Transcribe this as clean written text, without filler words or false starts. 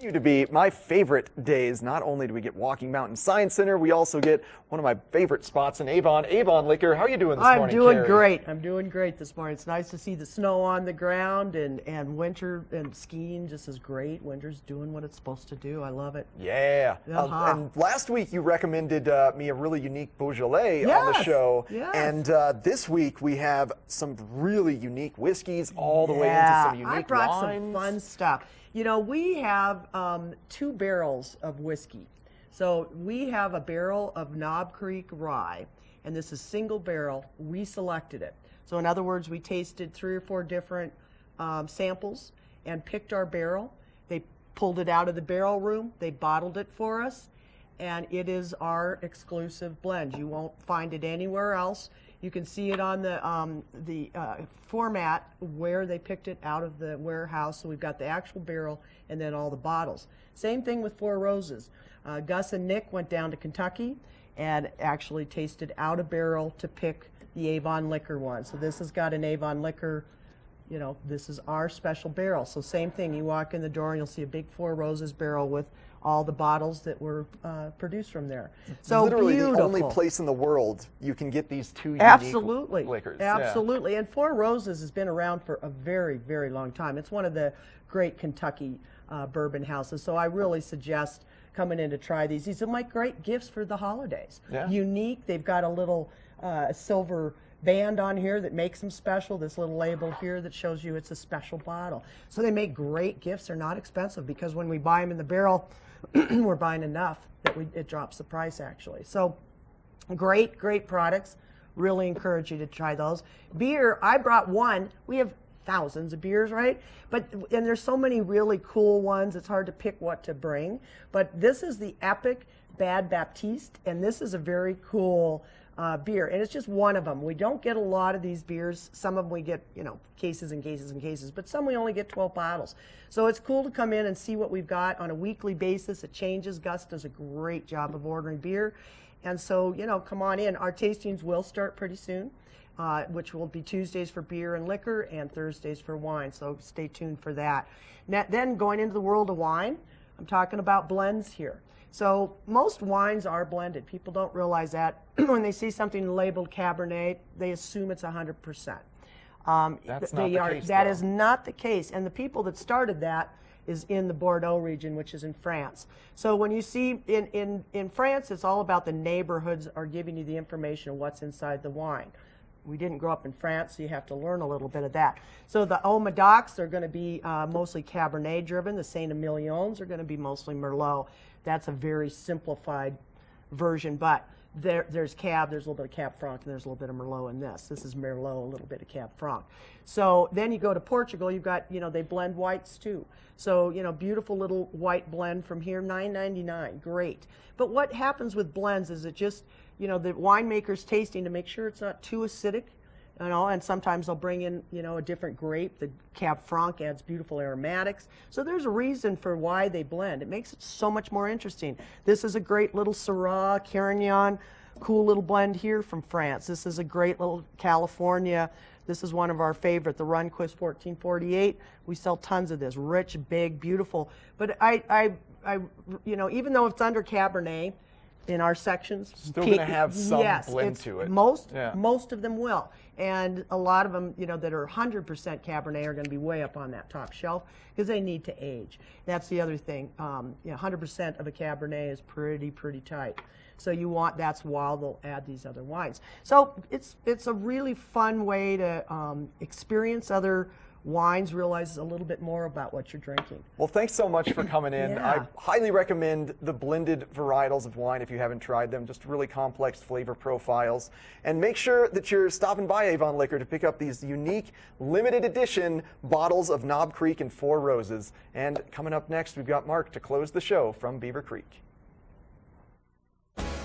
To be my favorite days. Not only do we get Walking Mountain Science Center, we also get one of my favorite spots in Avon, Avon Liquor. How are you doing this morning, I'm doing Cary? great. I'm doing great this morning. It's nice to see the snow on the ground, and winter and skiing just is great. Winter's doing what it's supposed to do. I love it. Yeah. And last week you recommended me a really unique Beaujolais on the show. Yes. And this week we have some really unique whiskeys all the way into some unique I brought wines. some fun stuff. You know, we have 2 barrels of whiskey. So we have a barrel of Knob Creek rye, and this is single barrel. We selected it. So in other words, we tasted 3 or 4 different samples and picked our barrel. They pulled it out of the barrel room. They bottled it for us, and it is our exclusive blend. You won't find it anywhere else. You can see it on the format where they picked it out of the warehouse. So we've got the actual barrel and then all the bottles. Same thing with Four Roses. Gus and Nick went down to Kentucky and actually tasted out a barrel to pick the Avon Liquor one. So this has got an Avon Liquor, you know, this is our special barrel. So same thing, you walk in the door and you'll see a big Four Roses barrel with all the bottles that were produced from there. So literally beautiful. the only place in the world you can get these 2 unique liquors. Absolutely. And Four Roses has been around for a very, very long time. It's one of the great Kentucky bourbon houses. So I really suggest coming in to try these. These are like great gifts for the holidays. Yeah. Unique. They've got a little silver band on here that makes them special. This little label here that shows you it's a special bottle. So they make great gifts. They're not expensive because when we buy them in the barrel, we're buying enough that it drops the price actually. So great products. Really encourage you to try those. Beer, I brought one. We have thousands of beers, right? And there's so many really cool ones. It's hard to pick what to bring. But this is the Epic Bad Baptiste, and this is a very cool beer, and it's just one of them. We don't get a lot of these beers. Some of them we get, you know, cases and cases and cases, but some we only get 12 bottles. So it's cool to come in and see what we've got on a weekly basis. It changes. Gus does a great job of ordering beer, and so, you know, come on in. Our tastings will start pretty soon, which will be Tuesdays for beer and liquor and Thursdays for wine, so stay tuned for that. Now, then going into the world of wine, I'm talking about blends here. So most wines are blended. People don't realize that. When they see something labeled Cabernet, they assume it's 100%. That's not the case, that though. is not the case. And the people that started that is in the Bordeaux region, which is in France. So when you see in France, it's all about the neighborhoods are giving you the information of what's inside the wine. We didn't grow up in France, so you have to learn a little bit of that. So the Haut-Medocs are going to be mostly Cabernet driven. The Saint-Emilions are going to be mostly Merlot. That's a very simplified version, but there's Cab, there's a little bit of Cab Franc, and there's a little bit of Merlot in this. This is Merlot, a little bit of Cab Franc. So then you go to Portugal, you've got, you know, they blend whites too. So, you know, beautiful little white blend from here, $9.99, great. But what happens with blends is it just, you know, the winemaker's tasting to make sure it's not too acidic, you know, and sometimes they'll bring in, you know, a different grape. The Cab Franc adds beautiful aromatics. So there's a reason for why they blend. It makes it so much more interesting. This is a great little Syrah, Carignan, cool little blend here from France. This is a great little California. This is one of our favorite, the Runquist 1448. We sell tons of this, rich, big, beautiful. But I you know, even though it's under Cabernet, in our sections, still going to have some blend to it. Most of them will, and a lot of them, you know, that are 100% Cabernet are going to be way up on that top shelf because they need to age. That's the other thing. You know, 100% of a Cabernet is pretty tight. So you want, that's why they'll add these other wines. So it's a really fun way to experience other wines, realize a little bit more about what you're drinking. Well, thanks so much for coming in. Yeah. I highly recommend the blended varietals of wine if you haven't tried them. Just really complex flavor profiles. And make sure that you're stopping by Avon Liquor to pick up these unique, limited edition bottles of Knob Creek and Four Roses. And coming up next, we've got Mark to close the show from Beaver Creek.